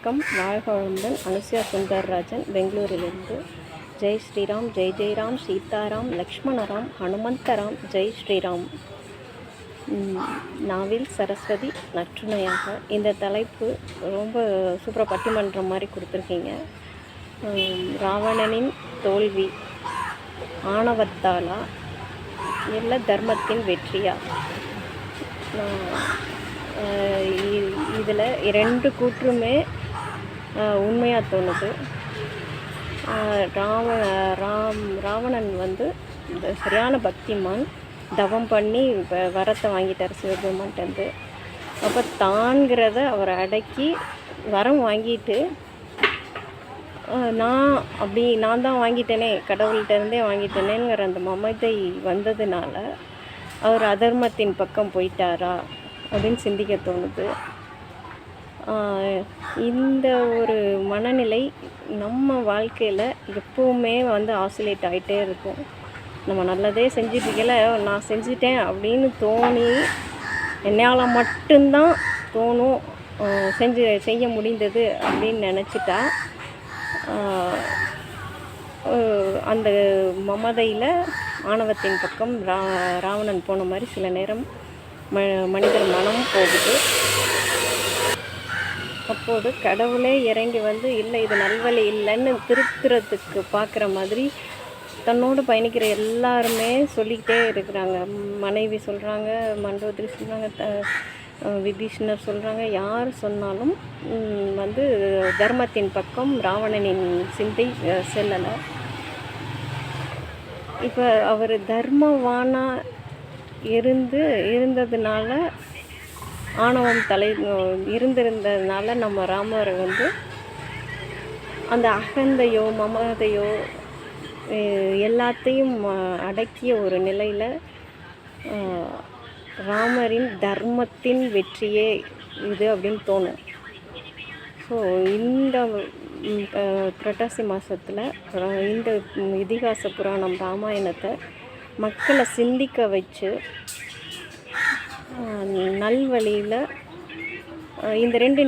வணக்கம். வாழ்க வளமுடன். அனுசுயா சுந்தரராஜன், பெங்களூரிலிருந்து. ஜெய் ஸ்ரீராம், ஜெய் ஜெய்ராம், சீதாராம், லக்ஷ்மணராம், ஹனுமந்தராம், ஜெய் ஸ்ரீராம். நாவில் சரஸ்வதி நற்றுணையாக. இந்த தலைப்பு ரொம்ப சூப்பராக பட்டிமன்றம் மாதிரி கொடுத்துருக்கீங்க. ராவணனின் தோல்வி ஆணவத்தாலா இல்லை தர்மத்தின் வெற்றியா? இதில் ரெண்டு கூற்றுமே உண்மையாக தோணுது. ராவணன் வந்து சரியான பக்திமான், தவம் பண்ணி வரத்தை வாங்கிட்டார் சிவபெருமான்ட்டு. அப்போ தான்கிறத அவரை அடக்கி வரம் வாங்கிட்டு நான் தான் வாங்கிட்டேனே, கடவுள்கிட்டருந்தே வாங்கிட்டேனேங்கிற அந்த மமதை வந்ததுனால அவர் அதர்மத்தின் பக்கம் போயிட்டாரா அப்படின்னு சிந்திக்க தோணுது. இந்த ஒரு மனநிலை நம்ம வாழ்க்கையில் எப்போவுமே வந்து ஆசிலேட் ஆகிட்டே இருக்கும். நம்ம நல்லதே செஞ்சிட்ருக்கல, நான் செஞ்சிட்டேன் அப்படின்னு தோணி என்னால் மட்டும்தான் தோணும் செய்ய முடிந்தது அப்படின்னு நினச்சிட்டா அந்த மமதையில் ஆணவத்தின் பக்கம் ராவணன் போன மாதிரி சில நேரம் மனிதர் மனம் போகுது. அப்போது கடவுளே இறங்கி வந்து இல்லை இது நல்வழி இல்லைன்னு திருத்துறதுக்கு பார்க்குற மாதிரி தன்னோடு பயணிக்கிற எல்லாருமே சொல்லிக்கிட்டே இருக்கிறாங்க. மனைவி சொல்கிறாங்க, மண்டோதரி சொல்கிறாங்க, விபீஷணர் சொல்கிறாங்க. யார் சொன்னாலும் வந்து தர்மத்தின் பக்கம் ராவணனின் சிந்தை செல்லலை. இப்போ அவர் தர்மவானா இருந்ததுனால, ஆணவம் இருந்திருந்ததுனால நம்ம ராமரை வந்து அந்த அகந்தையோ மமதையோ எல்லாத்தையும் அடக்கிய ஒரு நிலையில் ராமரின் தர்மத்தின் வெற்றியே இது அப்படின்னு தோணும். ஸோ இந்த புரட்டாசி மாதத்தில் இந்த இதிகாச புராணம் ராமாயணத்தை மக்களை சிந்திக்க வச்சு நல்வழியில் இந்த ரெண்டு